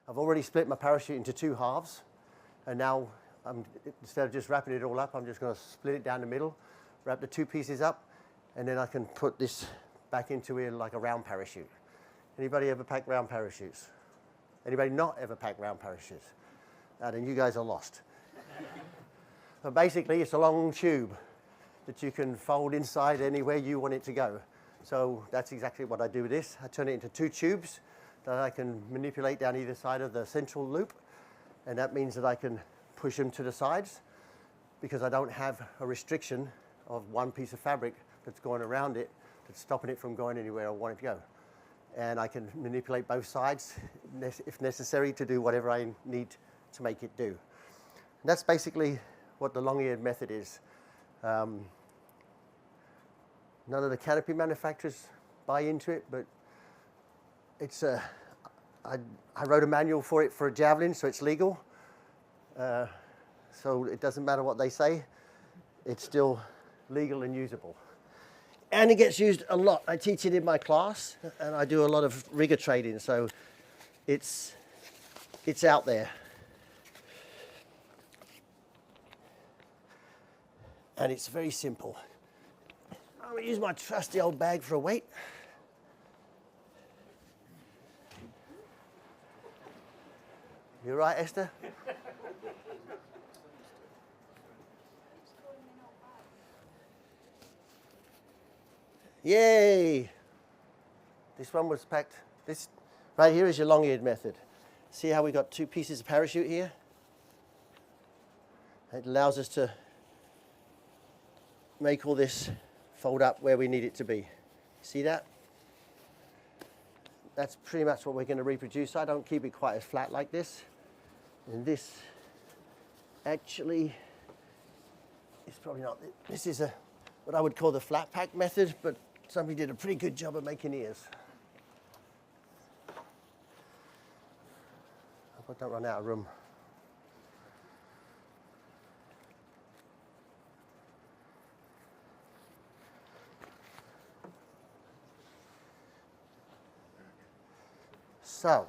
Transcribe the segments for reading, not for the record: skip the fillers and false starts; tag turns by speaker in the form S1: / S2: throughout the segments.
S1: I've already split my parachute into 2 halves, and now instead of just wrapping it all up, I'm just going to split it down the middle, wrap the 2 pieces up, and then I can put this back into here like a round parachute. Anybody ever pack round parachutes? Anybody not ever pack round parachutes? Then you guys are lost. But basically, it's a long tube that you can fold inside anywhere you want it to go. So that's exactly what I do with this. I turn it into 2 tubes that I can manipulate down either side of the central loop, and that means that I can push them to the sides because I don't have a restriction of one piece of fabric that's going around it that's stopping it from going anywhere I want it to go. And I can manipulate both sides if necessary to do whatever I need to make it do. And that's basically what the long-eared method is. None of the canopy manufacturers buy into it, but it's I wrote a manual for it for a javelin, so it's legal. So it doesn't matter what they say, it's still legal and usable. And it gets used a lot. I teach it in my class, and I do a lot of rigger training, so it's out there. And it's very simple. I'm going to use my trusty old bag for a weight. You all right, Esther? Yay! This one was packed. This right here is your long-eared method. See how we got 2 pieces of parachute here? It allows us to make all this fold up where we need it to be. See that? That's pretty much what we're going to reproduce. I don't keep it quite as flat like this. And this actually is probably not. This is what I would call the flat pack method, but somebody did a pretty good job of making ears. I hope I don't run out of room. So,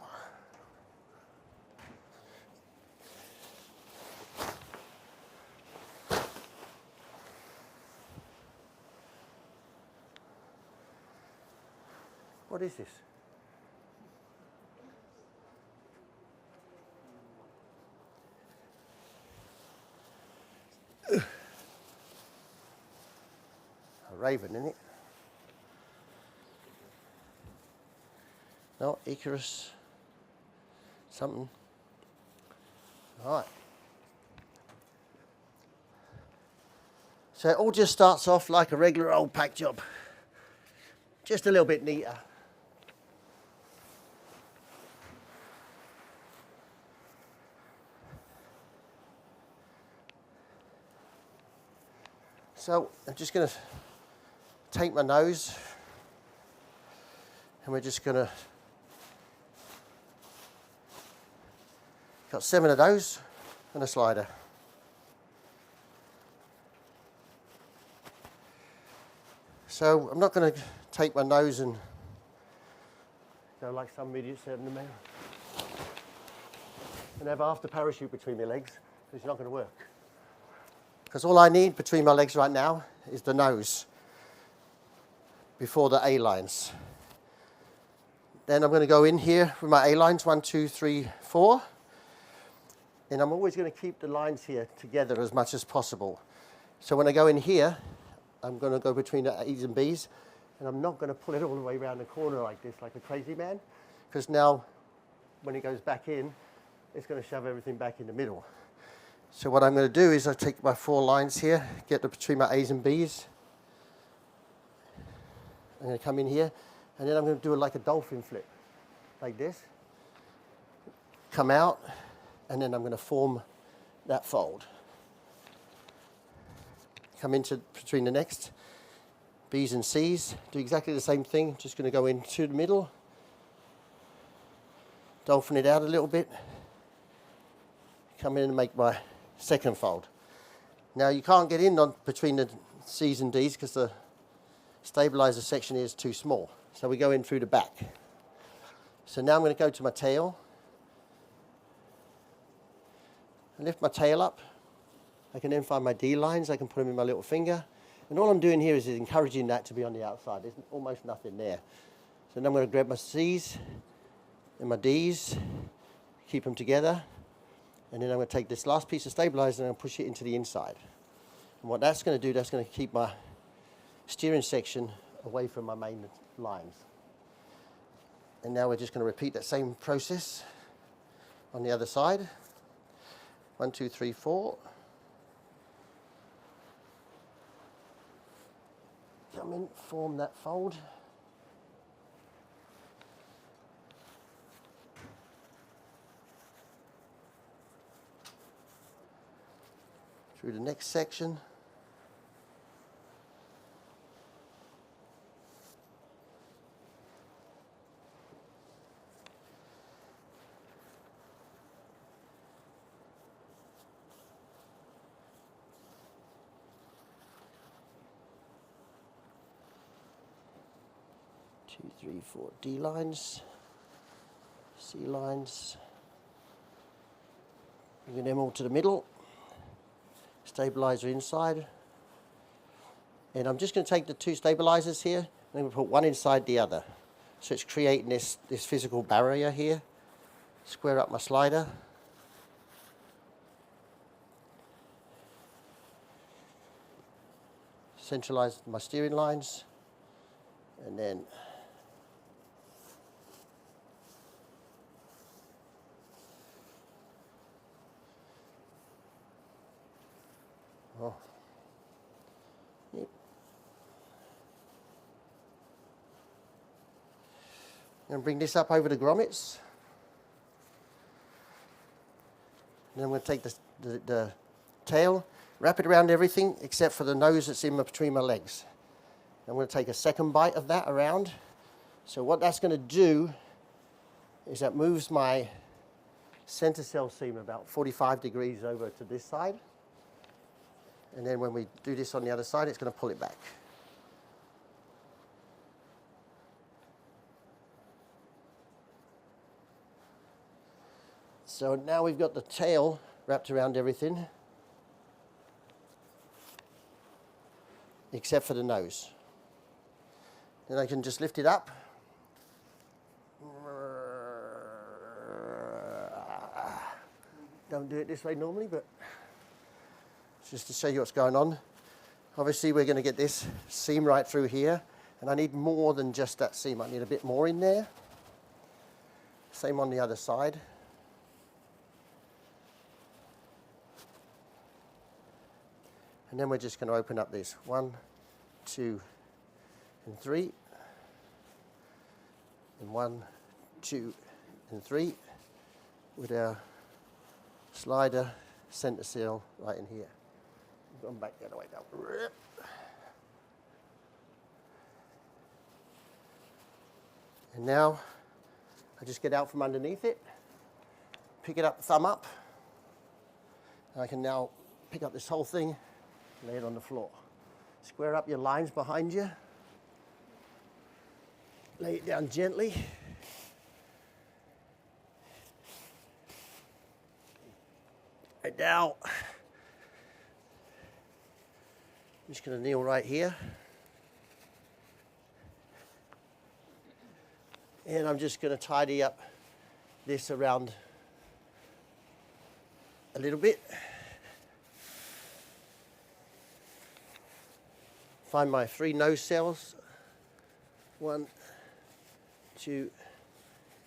S1: what is this? A raven, isn't it? No, Icarus, something. All right. So it all just starts off like a regular old pack job, just a little bit neater. So I'm just going to take my nose, and we're just going to got 7 of those and a slider. So I'm not going to take my nose and go like some idiots said in the mail and have half the parachute between my legs, because it's not going to work. Because all I need between my legs right now is the nose before the A-lines. Then I'm going to go in here with my A-lines, 1, 2, 3, 4. And I'm always going to keep the lines here together as much as possible. So when I go in here, I'm going to go between the A's and B's, and I'm not going to pull it all the way around the corner like this, like a crazy man, because now when it goes back in, it's going to shove everything back in the middle. So what I'm going to do is I take my 4 lines here, get them between my A's and B's. I'm going to come in here, and then I'm going to do it like a dolphin flip, like this. Come out. And then I'm going to form that fold. Come into between the next B's and C's, do exactly the same thing, just going to go into the middle, dolphin it out a little bit, come in and make my second fold. Now you can't get in between the C's and D's because the stabilizer section is too small, so we go in through the back. So now I'm going to go to my tail, I lift my tail up. I can then find my D lines. I can put them in my little finger. And all I'm doing here is encouraging that to be on the outside. There's almost nothing there. So then I'm going to grab my C's and my D's, keep them together. And then I'm going to take this last piece of stabilizer and I'm push it into the inside. And what that's going to do, that's going to keep my steering section away from my main lines. And now we're just going to repeat that same process on the other side. 1, 2, 3, 4. Come in, form that fold. Through the next section. Two, three, four D lines, C lines. Bring them all to the middle. Stabilizer inside. And I'm just going to take the two stabilizers here and I'm going to put one inside the other. So it's creating this physical barrier here. Square up my slider. Centralize my steering lines. And then yep. And bring this up over the grommets. And then I'm going to take the tail, wrap it around everything except for the nose that's in between my legs. I'm going to take a second bite of that around. So what that's going to do is that moves my center cell seam about 45 degrees over to this side. And then when we do this on the other side, it's going to pull it back. So now we've got the tail wrapped around everything, except for the nose. Then I can just lift it up. Don't do it this way normally, but just to show you what's going on. Obviously we're going to get this seam right through here, and I need more than just that seam. I need a bit more in there. Same on the other side. And then we're just going to open up this. 1, 2, and 3. And 1, 2, and 3 with our slider center seal right in here. Going back the other way down. And now I just get out from underneath it, pick it up, thumb up, and I can now pick up this whole thing, lay it on the floor. Square up your lines behind you, lay it down gently. And now I'm just going to kneel right here. And I'm just going to tidy up this around a little bit. Find my 3 nose cells. 1, 2,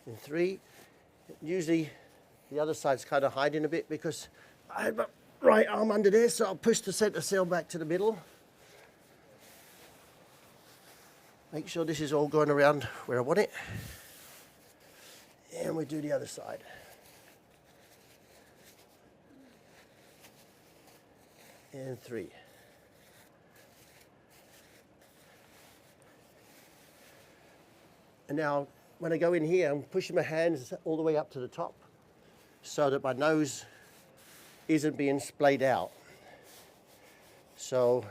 S1: and 3. Usually the other side's kind of hiding a bit because I have my right arm under there, so I'll push the center cell back to the middle. Make sure this is all going around where I want it. And we do the other side. And 3. And now when I go in here, I'm pushing my hands all the way up to the top so that my nose isn't being splayed out. So,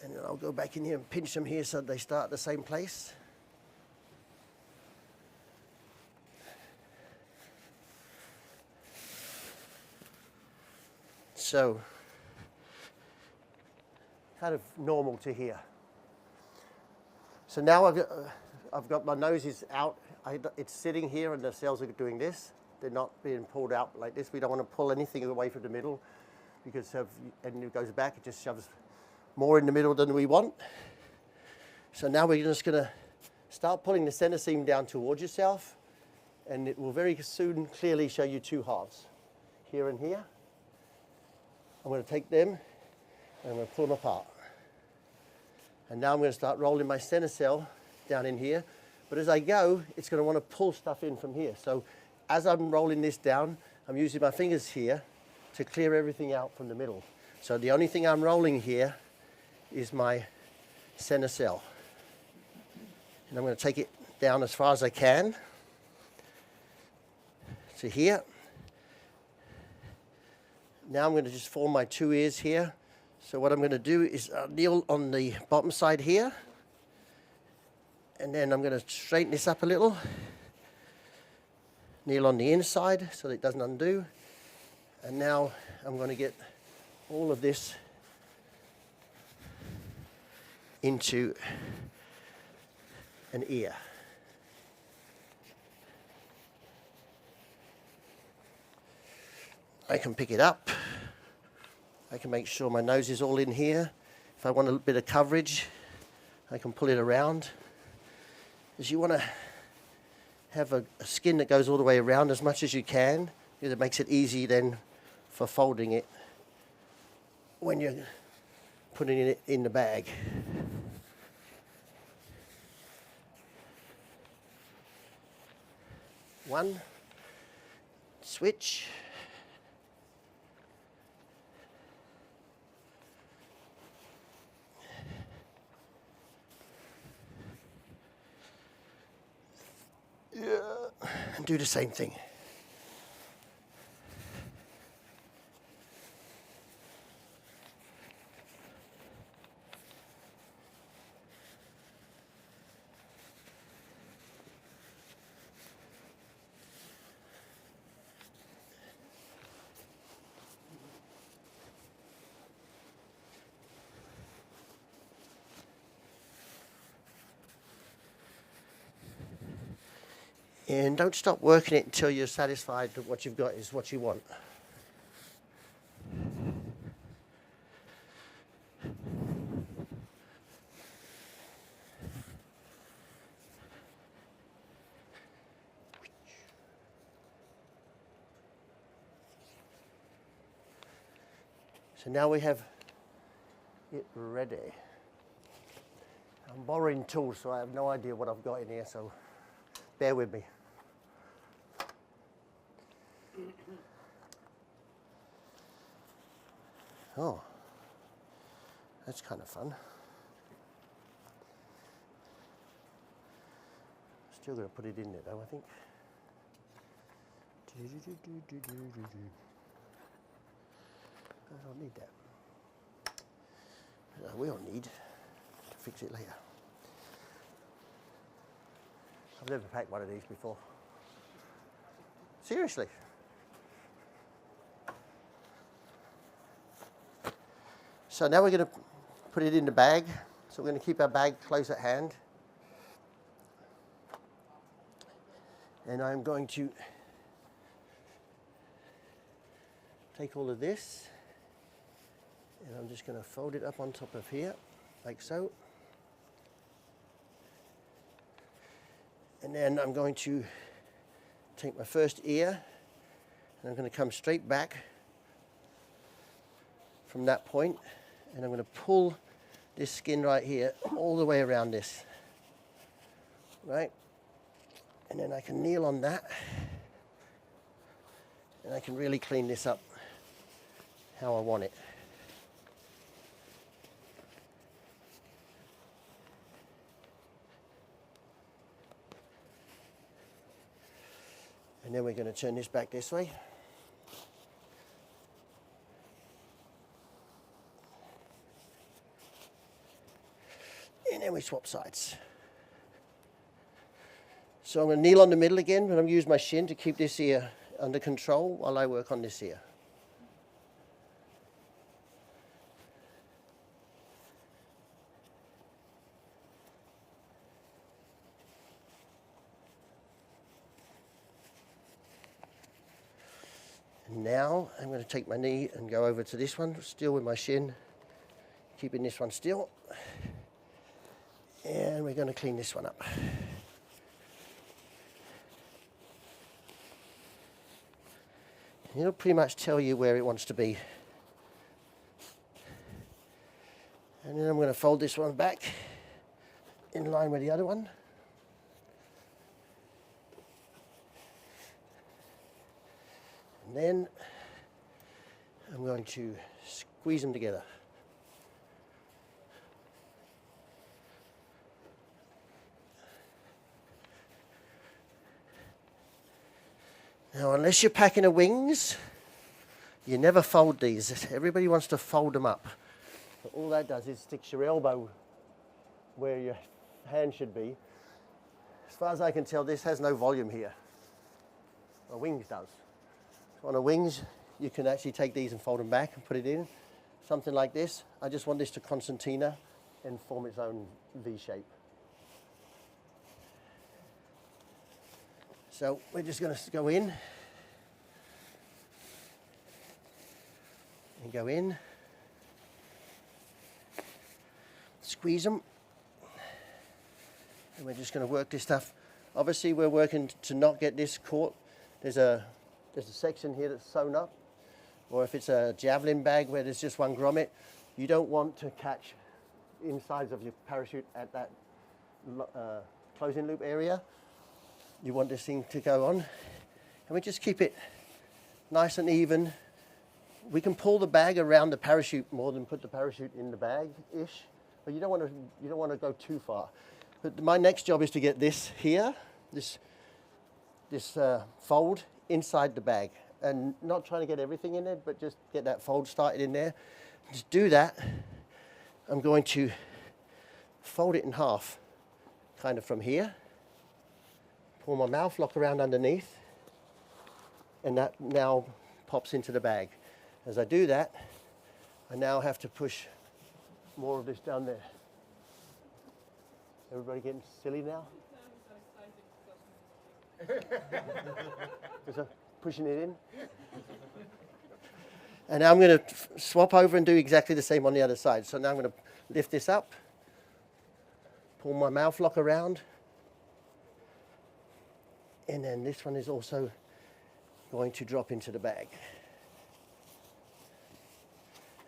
S1: and then I'll go back in here and pinch them here so they start at the same place. So kind of normal to here. So now I've got my noses out. It's sitting here and the cells are doing this. They're not being pulled out like this. We don't want to pull anything away from the middle because and it goes back, it just shoves more in the middle than we want. So now we're just going to start pulling the center seam down towards yourself, and it will very soon clearly show you two halves, here and here. I'm going to take them and I'm going to pull them apart. And now I'm going to start rolling my center cell down in here. But as I go, it's going to want to pull stuff in from here. So as I'm rolling this down, I'm using my fingers here to clear everything out from the middle. So the only thing I'm rolling here is my center cell. And I'm going to take it down as far as I can to here. Now I'm going to just form my two ears here. So what I'm going to do is kneel on the bottom side here. And then I'm going to straighten this up a little. Kneel on the inside so that it doesn't undo. And now I'm going to get all of this into an ear. I can pick it up. I can make sure my nose is all in here. If I want a little bit of coverage, I can pull it around. Because you want to have a skin that goes all the way around as much as you can, because it makes it easy then for folding it when you're putting it in the bag. One, switch. And do the same thing. And don't stop working it until you're satisfied that what you've got is what you want. So now we have it ready. I'm borrowing tools, so I have no idea what I've got in here, so bear with me. Oh, that's kind of fun. Still going to put it in there though, I think. I don't need that. I will need to fix it later. I've never packed one of these before. Seriously. So now we're going to put it in the bag. So we're going to keep our bag close at hand. And I'm going to take all of this and I'm just going to fold it up on top of here, like so. And then I'm going to take my first ear and I'm going to come straight back from that point and I'm going to pull this skin right here all the way around this, right? And then I can kneel on that and I can really clean this up how I want it. And then we're going to turn this back this way. And then we swap sides. So I'm going to kneel on the middle again, but I'm going to use my shin to keep this ear under control while I work on this ear. Now I'm going to take my knee and go over to this one, still with my shin, keeping this one still. And we're going to clean this one up. It'll pretty much tell you where it wants to be. And then I'm going to fold this one back in line with the other one. And then I'm going to squeeze them together. Now, unless you're packing the wings, you never fold these. Everybody wants to fold them up. But all that does is sticks your elbow where your hand should be. As far as I can tell, this has no volume here. The wings does. So on the wings, you can actually take these and fold them back and put it in. Something like this. I just want this to concertina and form its own V shape. So we're just going to go in and go in, squeeze them, and we're just going to work this stuff. Obviously we're working to not get this caught. There's a section here that's sewn up, or if it's a javelin bag where there's just one grommet, you don't want to catch insides of your parachute at that closing loop area. You want this thing to go on, and we just keep it nice and even. We can pull the bag around the parachute more than put the parachute in the bag-ish, but you don't want to go too far. But my next job is to get this here, this fold inside the bag, and not trying to get everything in it, but just get that fold started in there. Just do that. I'm going to fold it in half, kind of from here. Pull my mouth lock around underneath, and that now pops into the bag. As I do that, I now have to push more of this down there. Everybody getting silly now? So pushing it in. And now I'm going to swap over and do exactly the same on the other side. So now I'm going to lift this up, pull my mouth lock around, and then this one is also going to drop into the bag.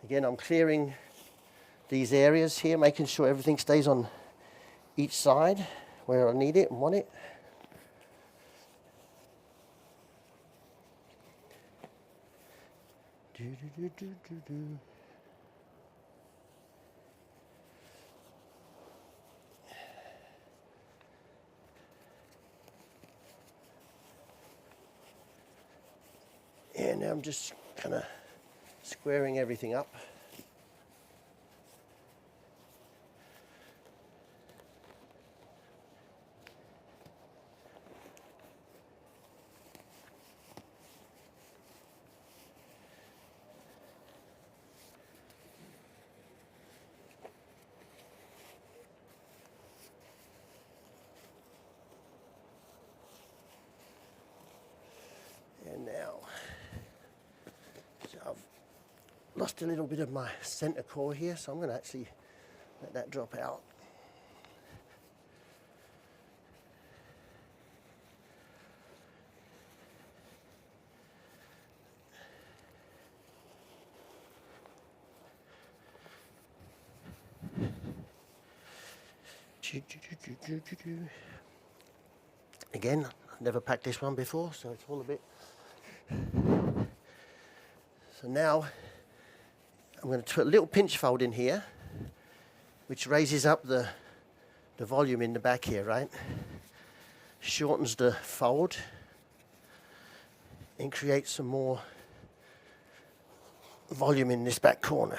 S1: Again, I'm clearing these areas here, making sure everything stays on each side where I need it and want it. And now I'm just kind of squaring everything up. And now, so I've lost a little bit of my center core here, so I'm going to actually let that drop out. Again, I've never packed this one before, so it's all a bit. So now I'm going to put a little pinch fold in here, which raises up the volume in the back here, right? Shortens the fold and creates some more volume in this back corner.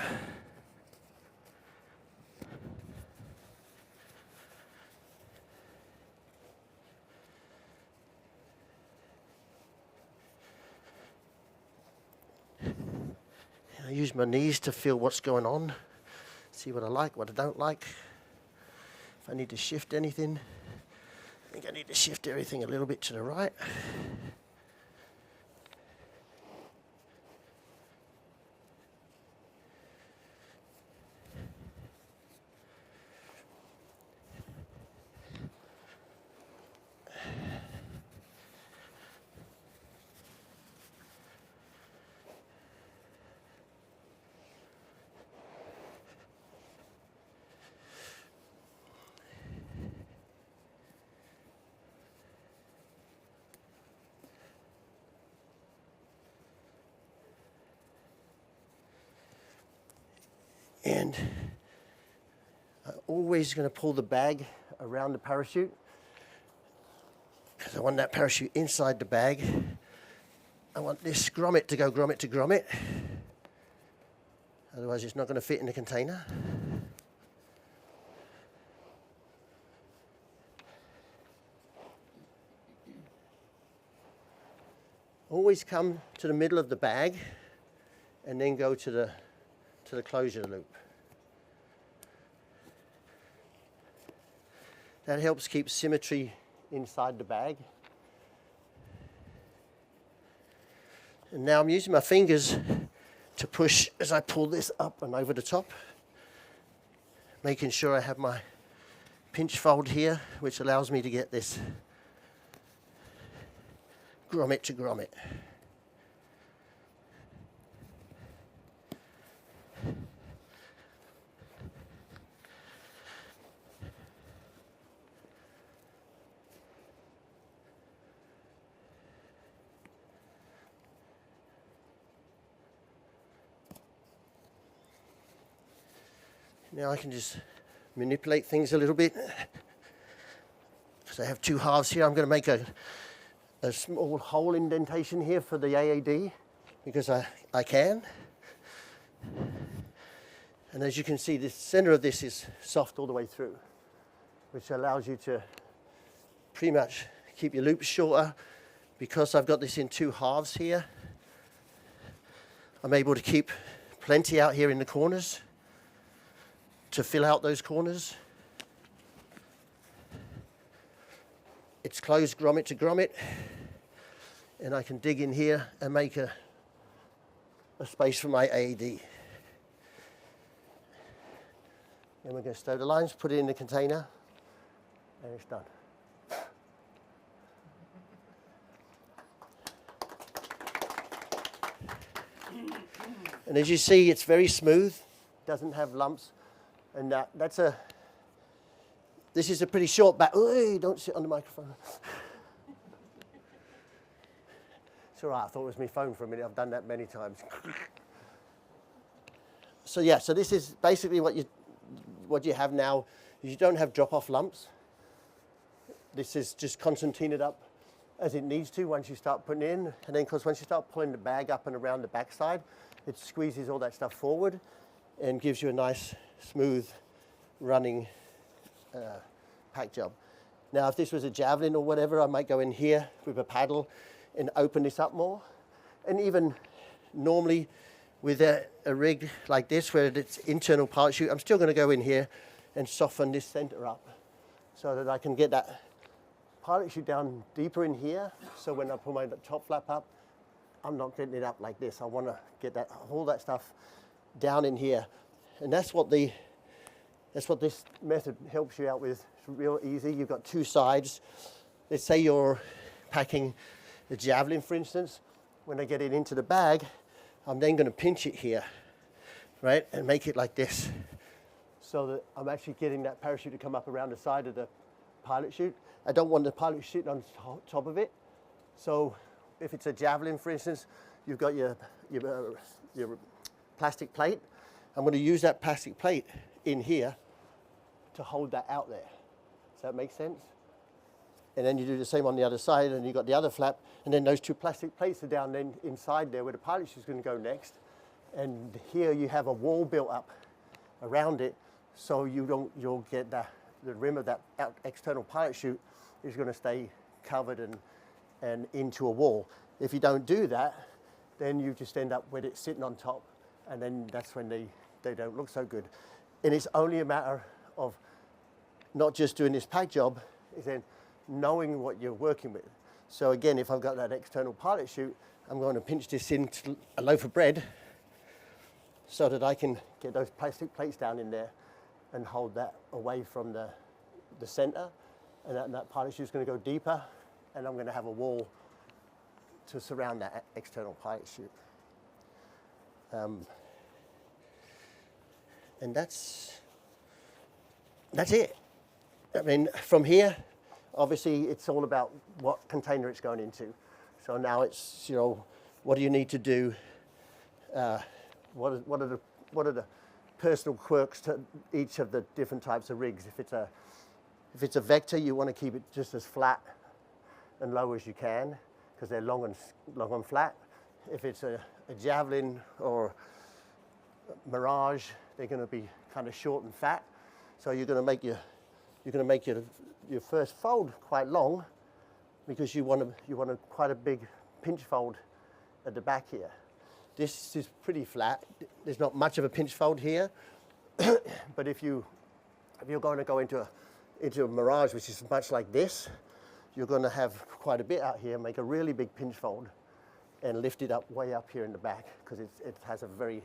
S1: I use my knees to feel what's going on, see what I like, what I don't like. If I need to shift anything, I think I need to shift everything a little bit to the right. And I'm always going to pull the bag around the parachute because I want that parachute inside the bag. I want this grommet to go grommet to grommet. Otherwise it's not going to fit in the container. Always come to the middle of the bag and then go to the closure loop. That helps keep symmetry inside the bag. And now I'm using my fingers to push as I pull this up and over the top, making sure I have my pinch fold here, which allows me to get this grommet to grommet. Now I can just manipulate things a little bit. Because I have two halves here, I'm going to make a small hole indentation here for the AAD because I can. And as you can see, the center of this is soft all the way through, which allows you to pretty much keep your loops shorter. Because I've got this in two halves here, I'm able to keep plenty out here in the corners to fill out those corners. It's closed grommet to grommet, and I can dig in here and make a space for my AED. Then we're going to stow the lines, put it in the container, and it's done. And as you see, it's very smooth, doesn't have lumps, and this is a pretty short back. Ooh, don't sit on the microphone. It's all right, I thought it was my phone for a minute. I've done that many times. So yeah, so this is basically what you have now. You don't have drop-off lumps. This is just concertinaed up as it needs to once you start putting in. And then, of course, once you start pulling the bag up and around the backside, it squeezes all that stuff forward and gives you a nice, smooth, running pack job. Now, if this was a javelin or whatever, I might go in here with a paddle and open this up more. And even normally with a rig like this, where it's internal parachute, I'm still going to go in here and soften this center up so that I can get that parachute down deeper in here. So when I pull my top flap up, I'm not getting it up like this. I want to get all that stuff down in here. And that's what this method helps you out with. It's real easy. You've got two sides. Let's say you're packing the javelin, for instance. When I get it into the bag, I'm then going to pinch it here, right, and make it like this, so that I'm actually getting that parachute to come up around the side of the pilot chute. I don't want the pilot chute on top of it. So if it's a javelin, for instance, you've got your plastic plate. I'm going to use that plastic plate in here to hold that out there. Does that make sense? And then you do the same on the other side, and you've got the other flap, and then those two plastic plates are down then inside there where the pilot chute is going to go next. And here you have a wall built up around it, so you'll get the rim of that external pilot chute is going to stay covered and into a wall. If you don't do that, then you just end up with it sitting on top, and then that's when they don't look so good. And it's only a matter of not just doing this pack job, is then knowing what you're working with. So again, if I've got that external pilot chute, I'm going to pinch this into a loaf of bread so that I can get those plastic plates down in there and hold that away from the center. And that pilot chute is going to go deeper, and I'm going to have a wall to surround that external pilot chute. And that's it. I mean, from here, obviously, it's all about what container it's going into. So now it's, what do you need to do? What are the personal quirks to each of the different types of rigs. If it's a vector, you want to keep it just as flat and low as you can, because they're long and flat. If it's a javelin or mirage, they're going to be kind of short and fat. So you're going to make your first fold quite long, because you want quite a big pinch fold at the back here. This is pretty flat. There's not much of a pinch fold here, but if you're going to go into a mirage, which is much like this, you're going to have quite a bit out here, make a really big pinch fold, and lift it up way up here in the back, because it has a very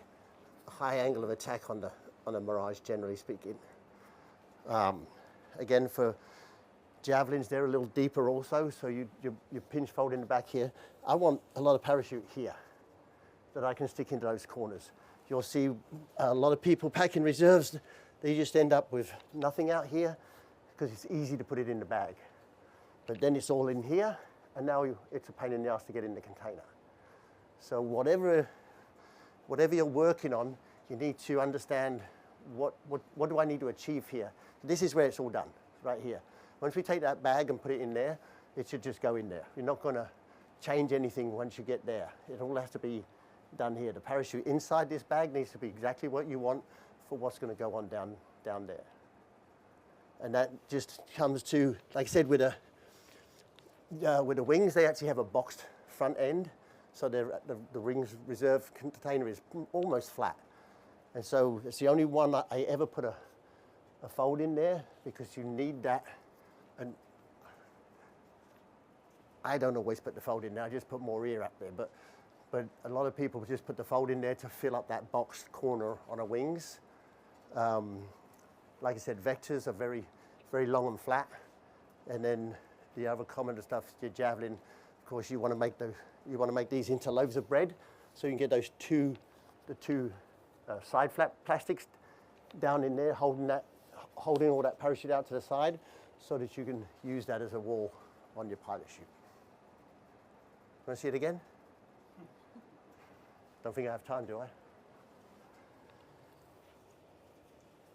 S1: high angle of attack on a mirage, generally speaking. Again, for javelins, they're a little deeper also, so you pinch fold in the back here. I want a lot of parachute here that I can stick into those corners. You'll see a lot of people packing reserves, they just end up with nothing out here, because it's easy to put it in the bag. But then it's all in here, and now it's a pain in the ass to get in the container. So whatever you're working on, you need to understand what do I need to achieve here. This is where it's all done, right here. Once we take that bag and put it in there, it should just go in there. You're not going to change anything once you get there. It all has to be done here. The parachute inside this bag needs to be exactly what you want for what's going to go on down there. And that just comes to, like I said, with the wings, they actually have a boxed front end, so the wings reserve container is almost flat. And so it's the only one that I ever put a fold in there, because you need that. And I don't always put the fold in there, I just put more air up there. But a lot of people just put the fold in there to fill up that boxed corner on a wings. Like I said, vectors are very, very long and flat. And then the other common stuff, your javelin, of course, you want to make these into loaves of bread, so you can get the two side flap plastics down in there, holding all that parachute out to the side, so that you can use that as a wall on your pilot chute. Want to see it again? Don't think I have time, do I?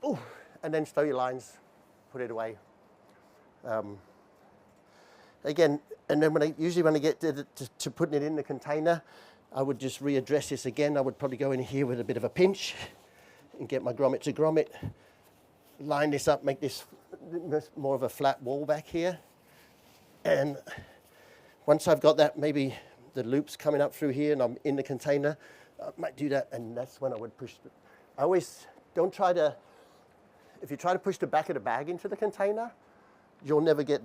S1: Oh, and then stow your lines, put it away. Again, and then usually when I get to putting it in the container, I would just readdress this again. I would probably go in here with a bit of a pinch and get my grommet to grommet, line this up, make this more of a flat wall back here. And once I've got that, maybe the loops coming up through here and I'm in the container, I might do that, and that's when I would push. I always don't try to, if you try to push the back of the bag into the container, you'll never get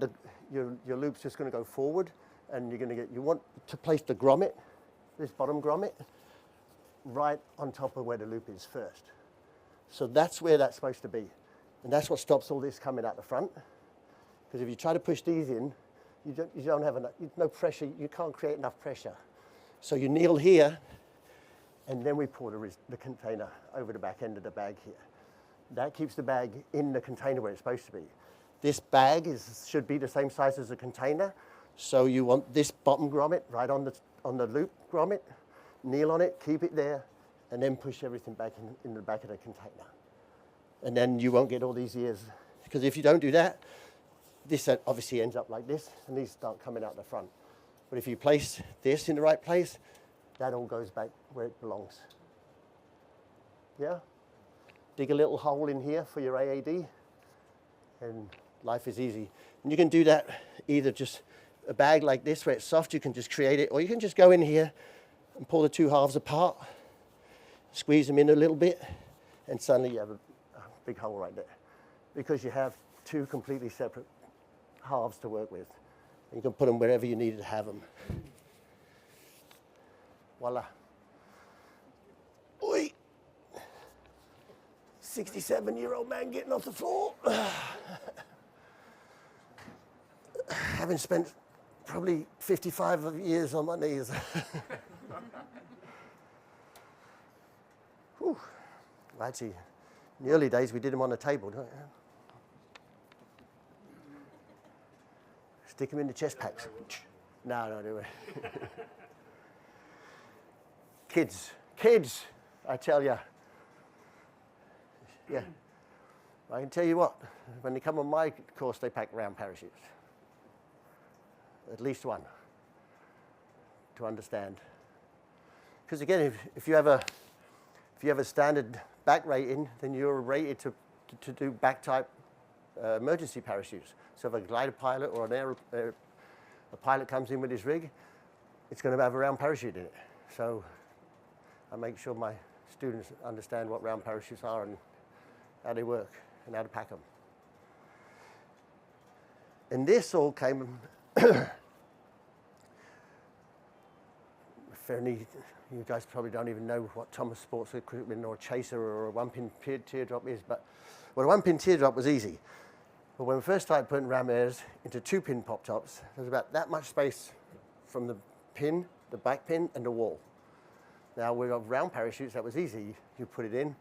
S1: your loop's just going to go forward, and you want to place the grommet, this bottom grommet, right on top of where the loop is first. So that's where that's supposed to be. And that's what stops all this coming out the front. Because if you try to push these in, you don't have enough, no pressure, you can't create enough pressure. So you kneel here, and then we pour the container over the back end of the bag here. That keeps the bag in the container where it's supposed to be. This bag should be the same size as the container, so you want this bottom grommet right on the loop grommet, kneel on it, keep it there, and then push everything back in the back of the container. And then you won't get all these ears, because if you don't do that, this obviously ends up like this, and these start coming out the front. But if you place this in the right place, that all goes back where it belongs. Yeah? Dig a little hole in here for your AAD, and life is easy. And you can do that either just a bag like this where it's soft, you can just create it, or you can just go in here and pull the two halves apart, squeeze them in a little bit, and suddenly you have a big hole right there, because you have two completely separate halves to work with. And you can put them wherever you need to have them. Voila. Oi! 67-year-old man getting off the floor. Having spent probably 55 years on my knees. Whew. Well, actually, in the early days, we did them on the table, don't you? Stick them in the chest packs. No, do we? Kids, I tell you. Yeah. I can tell you what, when they come on my course, they pack round parachutes. At least one, to understand. Because again, if you have a standard back rating, then you're rated to do back type emergency parachutes. So if a glider pilot or a pilot comes in with his rig, it's going to have a round parachute in it. So I make sure my students understand what round parachutes are and how they work and how to pack them. And this all came, fairly, you guys probably don't even know what Thomas Sports Equipment or a chaser or a one-pin teardrop is, but well, a one-pin teardrop was easy. But when we first started putting ram airs into two-pin pop-tops, there's about that much space from the pin, the back pin, and the wall. Now, with round parachutes, that was easy. You put it in,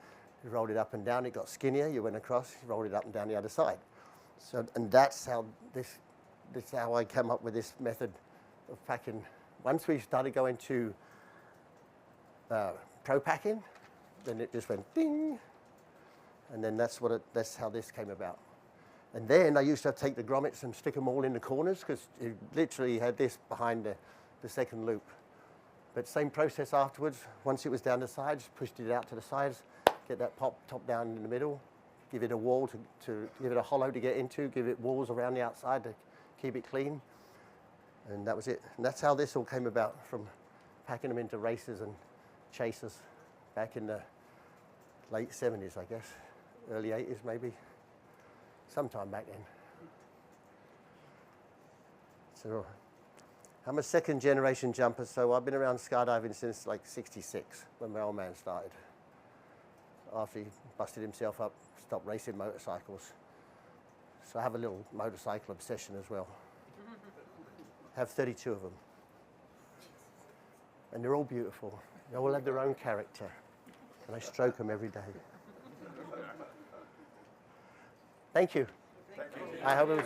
S1: you rolled it up and down, it got skinnier, you went across, you rolled it up and down the other side. So, and that's how this is how I came up with this method of packing. Once we started going to pro packing, then it just went ding, and then that's how this came about. And then I used to take the grommets and stick them all in the corners because you literally had this behind the second loop. But same process afterwards. Once it was down the sides, pushed it out to the sides, get that top down in the middle, give it a wall to give it a hollow to get into, give it walls around the outside to keep it clean. And that was it. And that's how this all came about, from packing them into racers and chasers back in the late 70s, I guess. Early 80s, maybe. Sometime back then. So I'm a second generation jumper, so I've been around skydiving since like 66, when my old man started. After he busted himself up, stopped racing motorcycles. So I have a little motorcycle obsession as well. Have 32 of them. And they're all beautiful. They all have their own character. And I stroke them every day. Thank you. Thank you. I hope it was